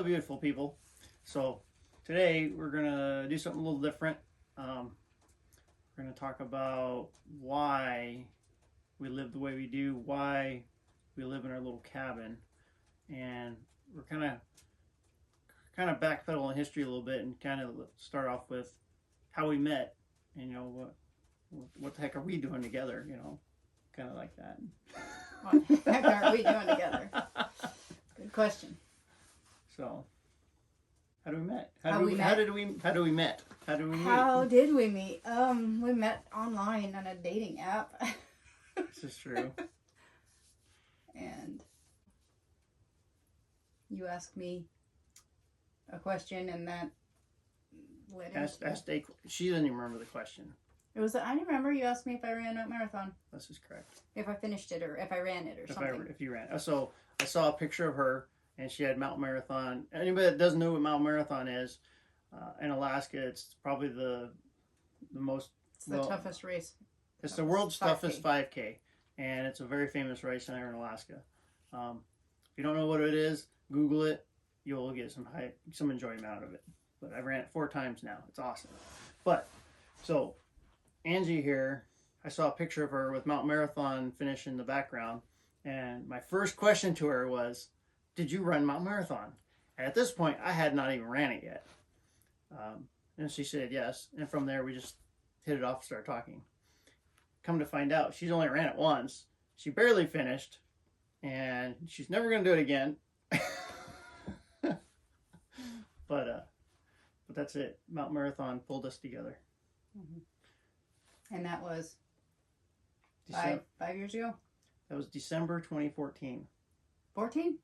beautiful people. So today we're gonna do something a little different. We're gonna talk about why we live the way we do, why we live in our little cabin, and we're kind of backpedal in history a little bit and kind of start off with how we met, and what the heck are we doing together, kind of like that. What the heck are we doing together? Good question. So, how do we met? How did we meet? How do we meet? How did we meet? We met online on a dating app. This is true. And you asked me a question, and that led into... She doesn't even remember the question. I remember you asked me if I ran a marathon. This is correct. If I finished it, or if I ran it, or something. If you ran. So I saw a picture of her, and she had Mountain Marathon. Anybody that doesn't know what Mountain Marathon is, in Alaska, it's probably the most... It's the toughest race. It's the world's toughest 5K, and it's a very famous race there in Alaska. If you don't know what it is, Google it. You'll get some enjoyment out of it. But I've ran it 4 times now. It's awesome. But, so... Angie here, I saw a picture of her with Mount Marathon finish in the background, and my first question to her was, did you run Mount Marathon? And at this point, I had not even ran it yet. And she said yes, and from there we just hit it off and started talking. Come to find out, she's only ran it once. She barely finished, and she's never going to do it again. But that's it. Mount Marathon pulled us together. Mm-hmm. And that was 5 years ago? That was December 2014. 14?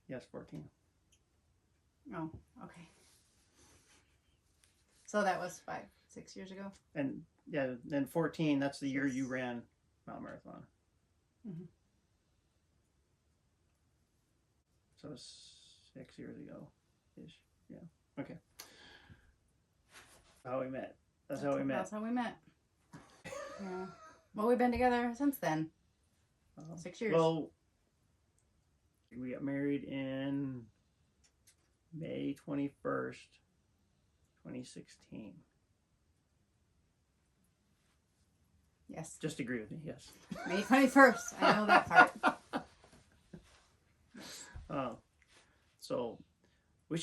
Yes, 14. Oh, okay. So that was 6 years ago? And yeah, then 14, that's the year you ran Mount Marathon. Mm-hmm. So it was 6 years ago-ish. Yeah, okay. How we met. That's how we met. That's how we met. Yeah. Well, we've been together since then. 6 years. Well, we got married in May 21st, 2016. Yes. Just agree with me, yes. May 21st. I know that part. So, we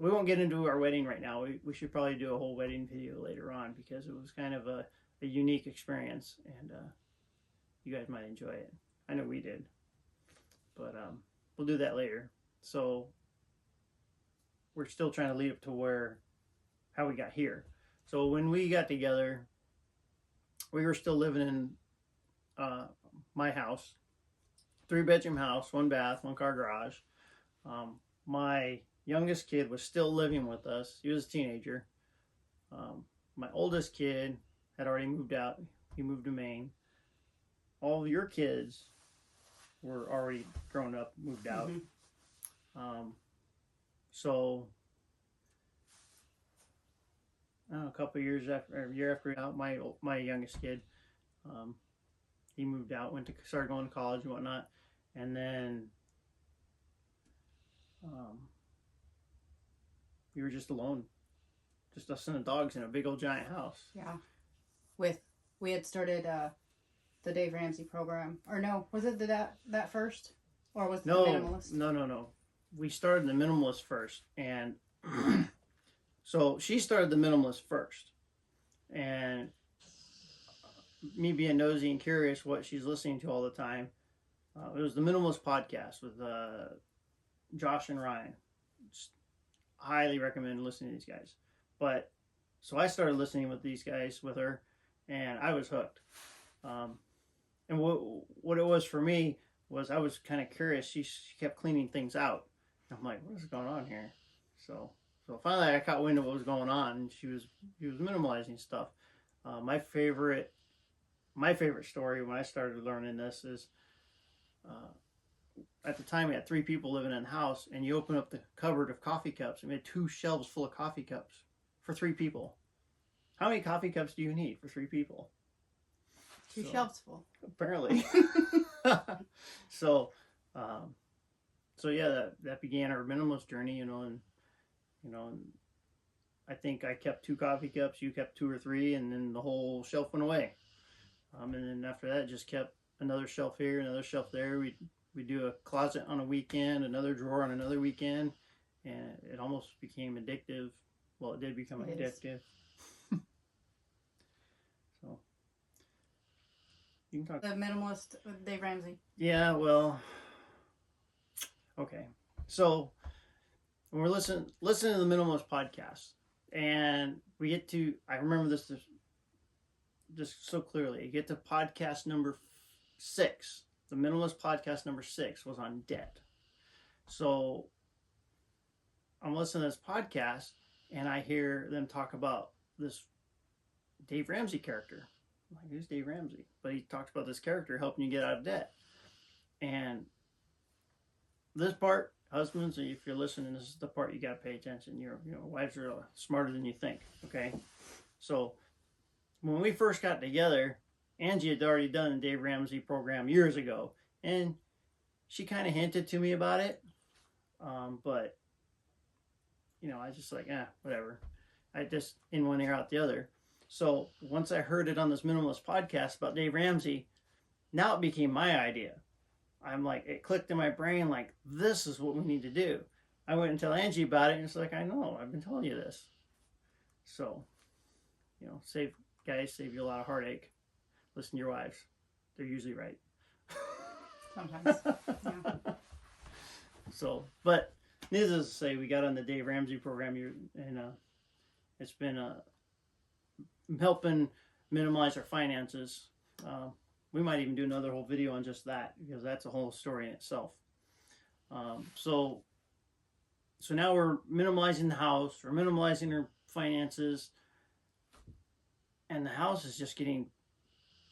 won't get into our wedding right now. We should probably do a whole wedding video later on, because it was kind of a unique experience, and you guys might enjoy it. I know we did, but we'll do that later. So we're still trying to lead up to how we got here. So when we got together, we were still living in my house, 3-bedroom house, 1 bath, 1 car garage. My youngest kid was still living with us. He was a teenager. My oldest kid had already moved out. He moved to Maine. All of your kids were already grown up, moved out. Mm-hmm. So I don't know, a couple of years after, a year after out, my youngest kid, he moved out, started going to college and whatnot, and then we were just alone, just us and the dogs in a big old giant house. Yeah. We had started the Dave Ramsey program. Or no, was it that first? Or was it the Minimalist? No. We started the Minimalist first. And so she started the Minimalist first. And me being nosy and curious what she's listening to all the time, it was the Minimalist podcast with Josh and Ryan. Just highly recommend listening to these guys. So I started listening with these guys with her, and I was hooked. And what it was for me was I was kind of curious. She kept cleaning things out. I'm like, what is going on here? So finally I caught wind of what was going on, and she was minimalizing stuff. My favorite story when I started learning this is, at the time we had 3 people living in the house, and you open up the cupboard of coffee cups and we had 2 shelves full of coffee cups for 3 people. How many coffee cups do you need for 3 people? 2 shelves full. Apparently. So so yeah, that began our minimalist journey, and I think I kept 2 coffee cups, you kept 2 or 3, and then the whole shelf went away. And then after that, just kept another shelf here, another shelf there. We do a closet on a weekend, another drawer on another weekend, and it almost became addictive. Well, it did become addictive. So you can talk. The Minimalist with Dave Ramsey. Yeah, well, okay. So when we're listening to the Minimalist podcast, and we get to, I remember this just so clearly. You get to podcast number 6. The Minimalist podcast number 6 was on debt. So I'm listening to this podcast, and I hear them talk about this Dave Ramsey character. I'm like, who's Dave Ramsey? But he talks about this character helping you get out of debt. And this part, husbands, if you're listening, this is the part you got to pay attention. Wives are smarter than you think. Okay, so when we first got together, Angie had already done a Dave Ramsey program years ago, and she kind of hinted to me about it, but I just like, whatever. I just in one ear out the other. So once I heard it on this Minimalist podcast about Dave Ramsey, now it became my idea. I'm like, it clicked in my brain, like, this is what we need to do. I went and tell Angie about it, and it's like, I know, I've been telling you this. So, save you a lot of heartache. Listen to your wives. They're usually right. Sometimes. Yeah. So, but needless to say, we got on the Dave Ramsey program, and it's been helping minimize our finances. We might even do another whole video on just that, because that's a whole story in itself. So now we're minimalizing the house, we're minimalizing our finances, and the house is just getting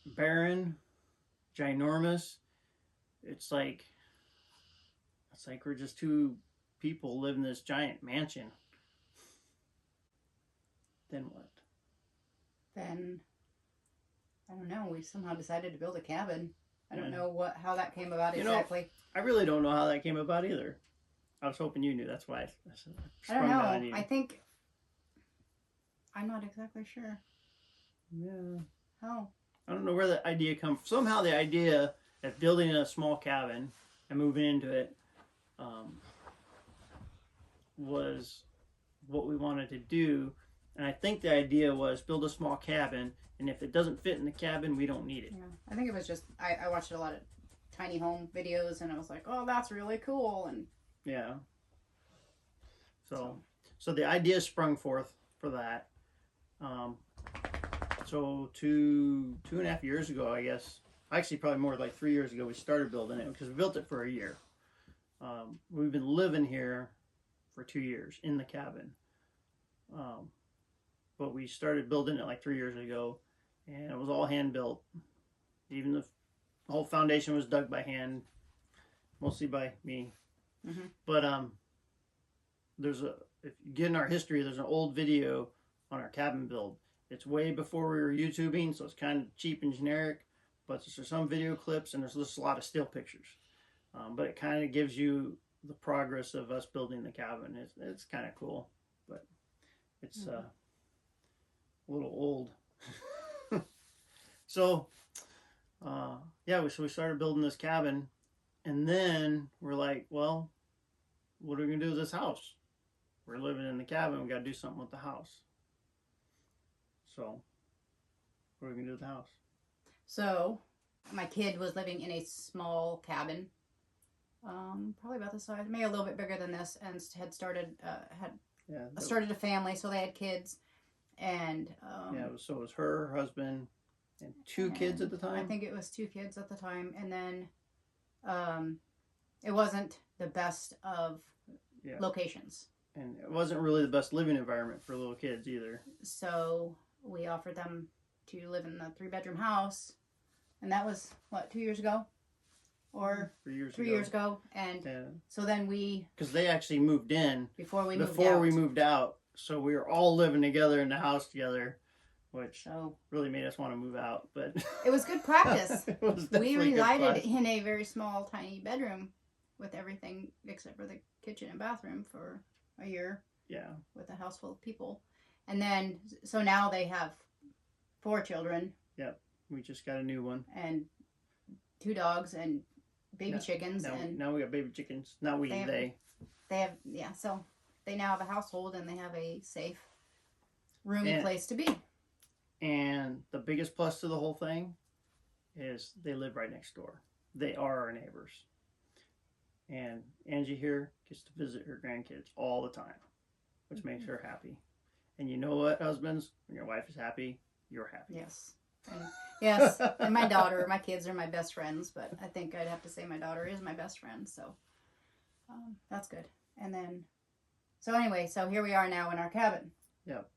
barren, ginormous. It's like we're just 2 people living in this giant mansion. Then what? Then I don't know. We somehow decided to build a cabin. I don't know how that came about exactly. I really don't know how that came about either. I was hoping you knew. That's why I don't know. I think I'm not exactly sure. Yeah. How? I don't know where the idea comes from. Somehow the idea of building a small cabin and moving into it was what we wanted to do. And I think the idea was build a small cabin, and if it doesn't fit in the cabin, we don't need it. Yeah, I think it was just, I watched a lot of tiny home videos, and I was like, oh, that's really cool. And yeah. So the idea sprung forth for that. So 2.5 years ago, I guess, actually probably more like 3 years ago, we started building it, because we built it for a year. We've been living here for 2 years in the cabin. But we started building it like 3 years ago, and it was all hand built. Even the whole foundation was dug by hand, mostly by me. Mm-hmm. But if you get in our history, there's an old video on our cabin build. It's way before we were YouTubing, so it's kind of cheap and generic. But there's some video clips, and there's just a lot of still pictures. But it kind of gives you the progress of us building the cabin. It's kind of cool, but it's a little old. So we started building this cabin, and then we're like, well, what are we gonna do with this house? We're living in the cabin. We got to do something with the house. So, what are we gonna do with the house? So, my kid was living in a small cabin, probably about the size, maybe a little bit bigger than this, and had started started a family, so they had kids, and so it was her husband and 2 kids at the time. I think it was 2 kids at the time, and then it wasn't the best of locations, and it wasn't really the best living environment for little kids either. So we offered them to live in the 3-bedroom house, and that was 2 years ago, or 3 years 3 ago. years ago, and so then because they actually moved in before we moved out, so we were all living together in the house together, which really made us want to move out. But it was good practice. It was we resided in a very small, tiny bedroom with everything except for the kitchen and bathroom for a year. Yeah. With a house full of people. And then, so now they have 4 children. Yep. We just got a new one. And 2 dogs and baby chickens. Now we got baby chickens. Not they. They have, yeah, so they now have a household and they have a safe, roomy place to be. And the biggest plus to the whole thing is they live right next door. They are our neighbors. And Angie here gets to visit her grandkids all the time, which makes her happy. And you know what, husbands? When your wife is happy, you're happy. Yes. And, yes. And my kids are my best friends, but I think I'd have to say my daughter is my best friend. So that's good. And then, so anyway, so here we are now in our cabin. Yep.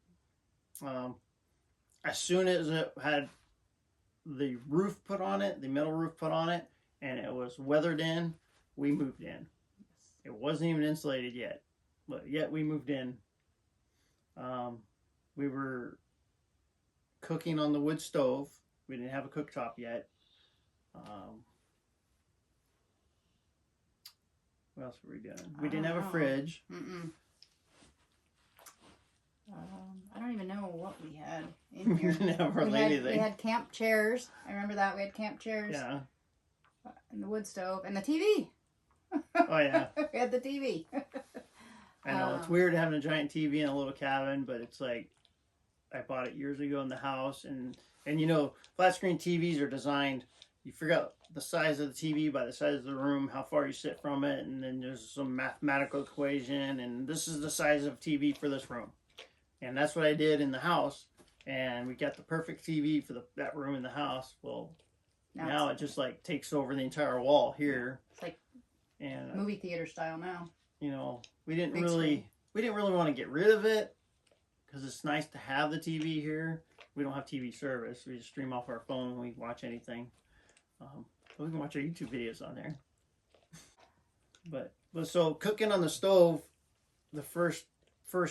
As soon as it had the roof put on it, the metal roof put on it, and it was weathered in, we moved in. Yes. It wasn't even insulated yet, but yet we moved in. We were cooking on the wood stove. We didn't have a cooktop yet. What else were we doing? We didn't have a fridge. I don't even know what we had in here. We had camp chairs. I remember that. We had camp chairs. Yeah. And the wood stove. And the TV. Oh, yeah. We had the TV. I know. It's weird having a giant TV in a little cabin, but it's like, I bought it years ago in the house. And you know, flat screen TVs are designed, you figure out the size of the TV by the size of the room, how far you sit from it, and then there's some mathematical equation, and this is the size of TV for this room. And that's what I did in the house, and we got the perfect TV for that room in the house. Well, now it just like takes over the entire wall here. It's like and movie theater style now. You know, we didn't really want to get rid of it because it's nice to have the TV here. We don't have TV service. We just stream off our phone when we watch anything. We can watch our YouTube videos on there. But so cooking on the stove, the first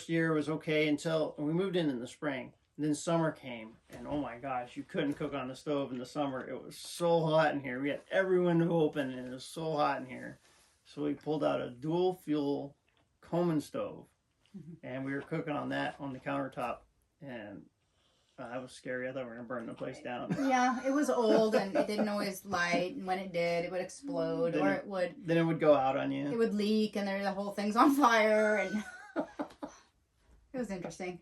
year was okay until we moved in the spring. And then summer came, and oh my gosh, you couldn't cook on the stove in the summer. It was so hot in here. We had every window open, and it was so hot in here. So we pulled out a dual fuel Coleman stove, and we were cooking on that on the countertop, and that was scary. I thought we were going to burn the place down. Yeah, it was old, and it didn't always light, and when it did, it would explode, Then it would go out on you. It would leak, and the whole thing's on fire, and it was interesting.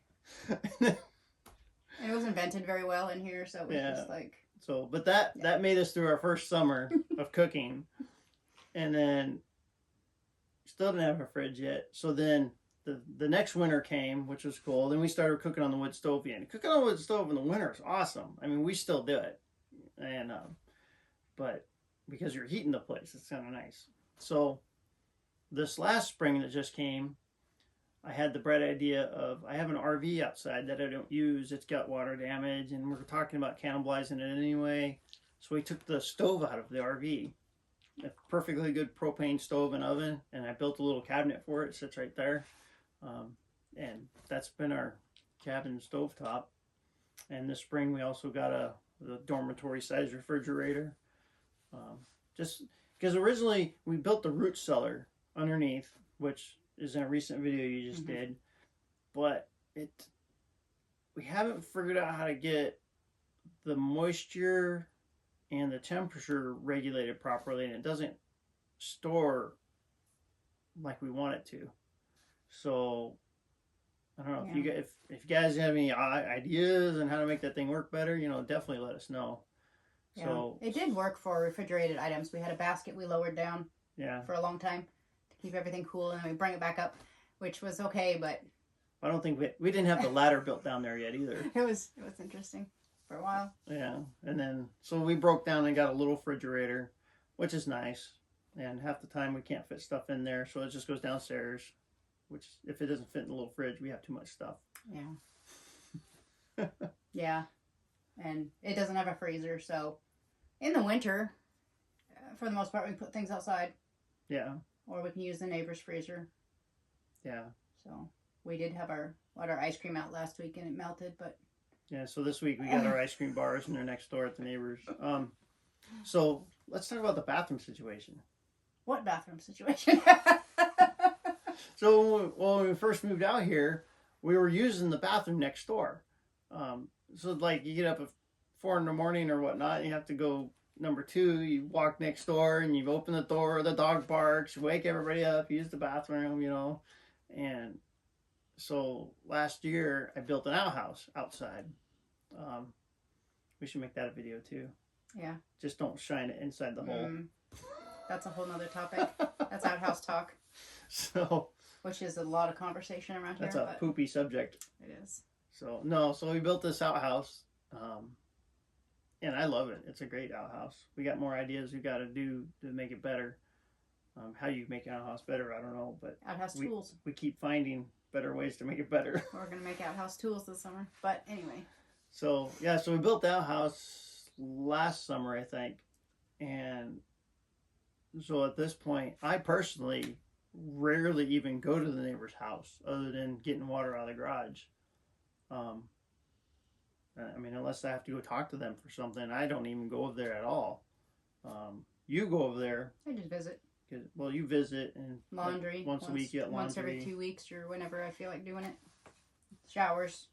And it wasn't vented very well in here, so it was just like... So, but that made us through our first summer of cooking. And then, still didn't have a fridge yet. So then, the next winter came, which was cool. Then we started cooking on the wood stove again. Cooking on the wood stove in the winter is awesome. I mean, we still do it. And, but because you're heating the place, it's kind of nice. So, this last spring that just came, I had the bright idea of, I have an RV outside that I don't use. It's got water damage, and we're talking about cannibalizing it anyway. So we took the stove out of the RV. A perfectly good propane stove and oven, and I built a little cabinet for it. It sits right there. And that's been our cabin stovetop. And this spring we also got a dormitory size refrigerator. Just because originally we built the root cellar underneath, which is in a recent video you just did, but we haven't figured out how to get the moisture and the temperature regulated properly, and it doesn't store like we want it to. So I don't know if you guys have any ideas on how to make that thing work better, definitely let us know. Yeah. So it did work for refrigerated items. We had a basket we lowered down for a long time to keep everything cool, and then we bring it back up, which was okay, but I don't think we didn't have the ladder built down there yet either. It was interesting for a while. Yeah, and then so we broke down and got a little refrigerator, which is nice. And half the time we can't fit stuff in there, so it just goes downstairs. Which, if it doesn't fit in the little fridge, we have too much stuff. Yeah. Yeah, and it doesn't have a freezer, so in the winter, for the most part, we put things outside. Yeah. Or we can use the neighbor's freezer. Yeah. So we did have our ice cream out last week, and it melted, but. Yeah, so this week we got our ice cream bars, and they're next door at the neighbors. So let's talk about the bathroom situation. What bathroom situation? So when we first moved out here, we were using the bathroom next door. So like you get up at 4 in the morning or whatnot, and you have to go number 2. You walk next door and you open the door. The dog barks. You wake everybody up. Use the bathroom, And so last year I built an outhouse outside. We should make that a video too. Yeah. Just don't shine it inside the hole. That's a whole nother topic. That's outhouse talk. So. Which is a lot of conversation around here. That's a poopy subject. It is. So we built this outhouse, and I love it. It's a great outhouse. We got more ideas we got to do to make it better. How you make an outhouse better, I don't know, but outhouse tools. We keep finding better ways to make it better. We're gonna make outhouse tools this summer, but anyway. So we built the outhouse last summer, I think, and so at this point, I personally rarely even go to the neighbor's house other than getting water out of the garage. I mean, unless I have to go talk to them for something, I don't even go over there at all. You go over there. I just visit. Well, you visit and laundry like once a week. You get laundry. Once every 2 weeks or whenever I feel like doing it. Showers.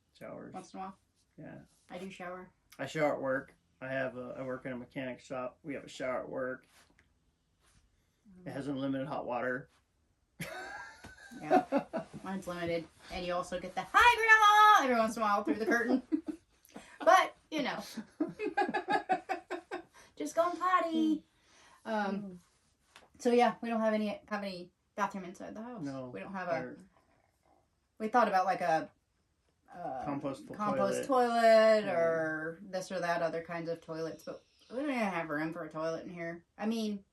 Once in a while. Yeah. I do shower. I shower at work. I work in a mechanic shop. We have a shower at work. It has unlimited hot water. Yeah, mine's limited. And you also get the "Hi, Grandma" every once in a while through the curtain. But, just going potty. So yeah, we don't have any bathroom inside the house. No. We don't have we thought about like a compost toilet or this or that, other kinds of toilets, but we don't even have room for a toilet in here. I mean,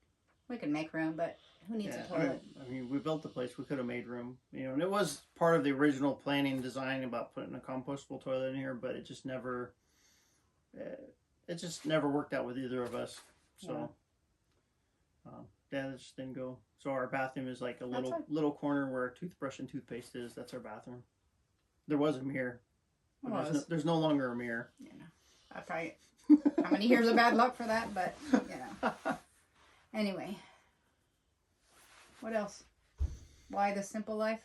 we could make room, but who needs a toilet? I mean, we built the place. We could have made room, and it was part of the original planning design about putting a compostable toilet in here, but it just never worked out with either of us. So, that just didn't go. So our bathroom is like a little corner where a toothbrush and toothpaste is. That's our bathroom. There was a mirror. There's no longer a mirror. I probably how many years of bad luck for that, but Anyway. What else? Why the simple life?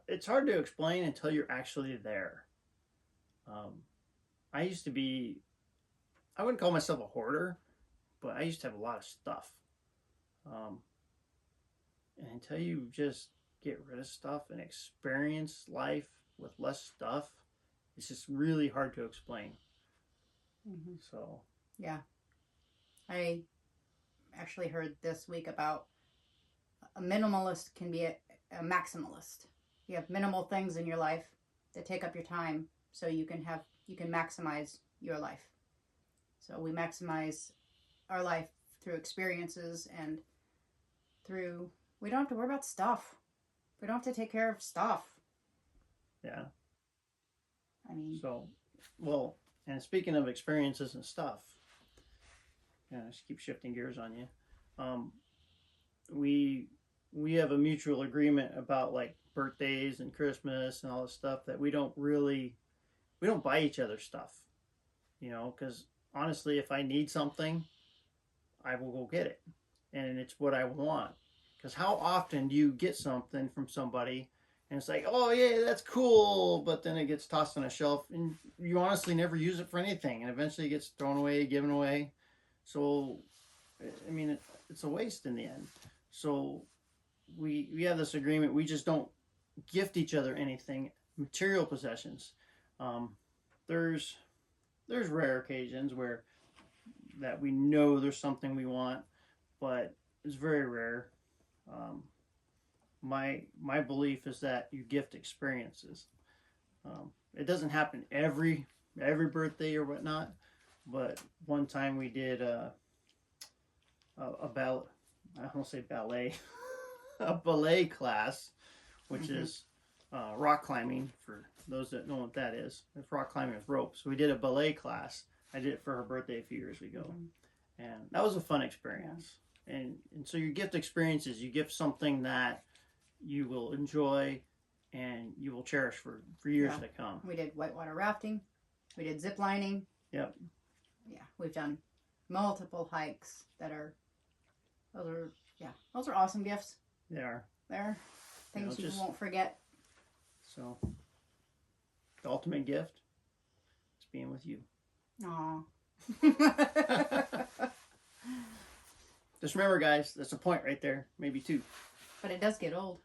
It's hard to explain until you're actually there. I used to be, I wouldn't call myself a hoarder, but I used to have a lot of stuff. And until you just get rid of stuff and experience life with less stuff, it's just really hard to explain. Mm-hmm. So. Yeah. I actually heard this week about a minimalist can be a maximalist. You have minimal things in your life that take up your time, so you can maximize your life. So we maximize our life through experiences and we don't have to worry about stuff. We don't have to take care of stuff. Yeah. I mean. So, well, and speaking of experiences and stuff, I just keep shifting gears on you. We have a mutual agreement about like birthdays and Christmas and all this stuff that we don't buy each other stuff, because honestly, if I need something, I will go get it, and it's what I want. Because how often do you get something from somebody and it's like, oh yeah, that's cool, but then it gets tossed on a shelf and you honestly never use it for anything, and eventually it gets thrown away, given away. So, I mean, it's a waste in the end. So, we have this agreement. We just don't gift each other anything, material possessions. There's rare occasions where that we know there's something we want, but it's very rare. My belief is that you gift experiences. It doesn't happen every birthday or whatnot. But one time we did a ballet, I don't say ballet, a ballet class, which is rock climbing, for those that know what that is. It's rock climbing with ropes. So we did a ballet class. I did it for her birthday a few years ago. And that was a fun experience. Yeah. And so you gift experiences. You gift something that you will enjoy and you will cherish for years to come. We did whitewater rafting. We did zip lining. Yep. Yeah, we've done multiple hikes that are those are awesome gifts. They are. They're things you just won't forget. So, the ultimate gift is being with you. Aw. Just remember, guys, that's a point right there. Maybe 2. But it does get old.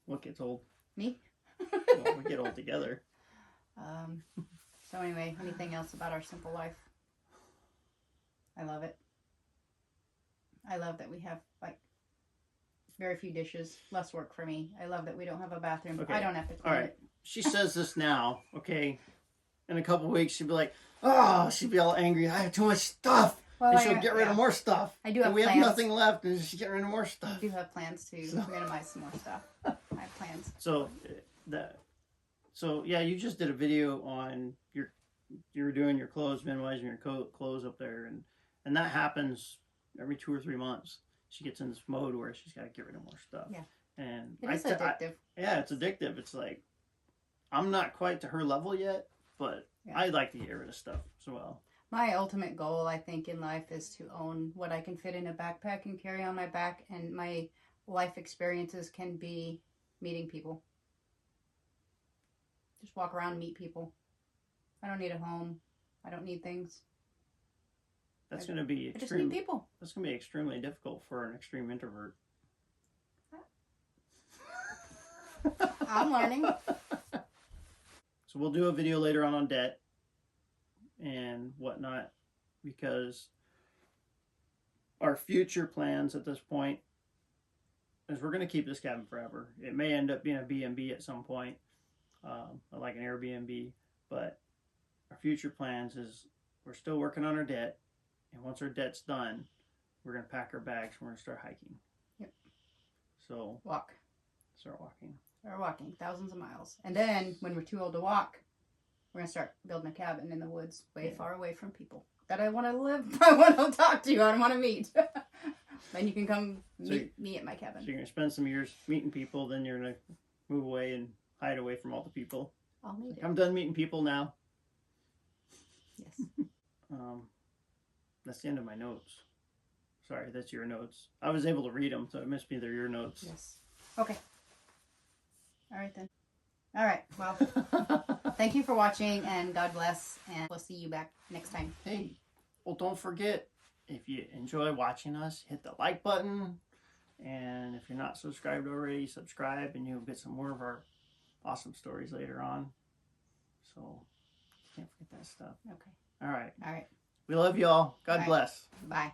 What gets old? Me? Well, we get old together. So anyway, anything else about our simple life? I love it. I love that we have, like, very few dishes, less work for me. I love that we don't have a bathroom. Okay. I don't have to clean it. She says this now, okay? In a couple weeks, she'll be like, oh, she'll be all angry. I have too much stuff. Well, And she'll get rid of more stuff. I do have and we plans. have nothing left, and she's getting rid of more stuff. I do have plans to minimize some more stuff. I have plans. So yeah, you just did a video on you were doing your clothes, minimizing your clothes up there, and that happens every 2 or 3 months. She gets in this mode where she's got to get rid of more stuff. Yeah. And It is addictive. Yeah, it's addictive. It's like, I'm not quite to her level yet, but Yeah. I'd like to get rid of stuff as well. My ultimate goal, I think, in life is to own what I can fit in a backpack and carry on my back, and my life experiences can be meeting people. Just walk around and meet people. I don't need a home. I don't need things. That's going to be I just need people. That's going to be extremely difficult for an extreme introvert. I'm learning. So we'll do a video later on debt and whatnot, because our future plans at this point is we're going to keep this cabin forever. It may end up being a B&B at some point, like an Airbnb, but our future plans is we're still working on our debt, and once our debt's done, we're going to pack our bags and we're going to start hiking. Yep. So start walking. Or walking thousands of miles. And then, when we're too old to walk, we're going to start building a cabin in the woods, way far away from people that I want to live, I want to talk to, I want to meet. Then you can come meet me at my cabin. So you're going to spend some years meeting people, then you're going to move away and hide away from all the people. I'll meet it. I'm done meeting people now. Yes. That's the end of my notes. Sorry, that's your notes. I was able to read them, so it must be they're your notes. Yes. Okay. All right, then. All right. Well, thank you for watching, and God bless, and we'll see you back next time. Hey, well, don't forget, if you enjoy watching us, hit the like button, and if you're not subscribed already, subscribe, and you'll get some more of our awesome stories later on. So, can't forget that stuff. Okay. All right. All right. We love y'all. God All right. bless. Bye.